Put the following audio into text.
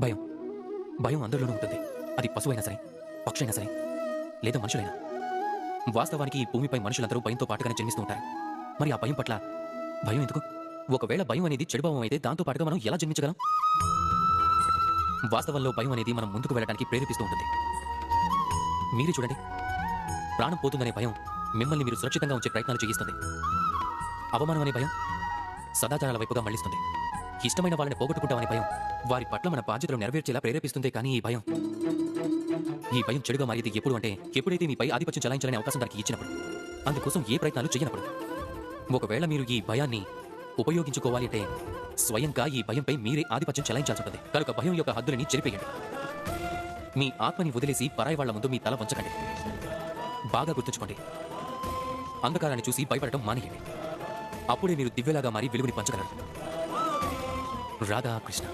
భయం భయం అందరిలోనూ ఉంటుంది. అది పశువైనా సరే, పక్షైనా సరే, లేదా మనుషులైనా. వాస్తవానికి ఈ భూమిపై మనుషులందరూ భయంతో పాటుగానే జన్మిస్తూ ఉంటారు. మరి ఆ భయం పట్ల భయం ఎందుకు? ఒకవేళ భయం అనేది చెడుభావం అయితే దాంతో పాటుగా మనం ఎలా జన్మించగలం? వాస్తవంలో భయం అనేది మనం ముందుకు వెళ్ళడానికి ప్రేరేపిస్తూ ఉంటుంది. మీరే చూడండి, ప్రాణం పోతుందనే భయం మిమ్మల్ని మీరు సురక్షితంగా ఉంచే ప్రయత్నాలు చేయిస్తుంది. అవమానం అనే భయం సదాచారాల వైపుగా మళ్లిస్తుంది. ఇష్టమైన వాళ్ళని పోగొట్టుకుంటామనే భయం వారి పట్ల మన బాధ్యతలు నెరవేర్చేలా ప్రేరేపిస్తుంది. కానీ ఈ భయం చెడుగా మారేది ఎప్పుడు అంటే, ఎప్పుడైతే మీపై ఆధిపత్యం చలాయించాలనే అవకాశం దానికి ఇచ్చినప్పుడు, అందుకోసం ఏ ప్రయత్నాలు చేయనప్పుడు. ఒకవేళ మీరు ఈ భయాన్ని ఉపయోగించుకోవాలి అంటే స్వయంగా ఈ భయంపై మీరే ఆధిపత్యం చలాయించాల్సి ఉంటుంది. కనుక భయం యొక్క హద్దులని చెరిపేయండి. మీ ఆత్మని వదిలేసి పరాయి వాళ్ల ముందు మీ తల వంచకండి. బాగా గుర్తుంచుకోండి, అంధకారాన్ని చూసి భయపడటం మానేయండి. అప్పుడే మీరు దివ్యలాగా మారి వెలుగుని పంచగలరు. రాధా కృష్ణ.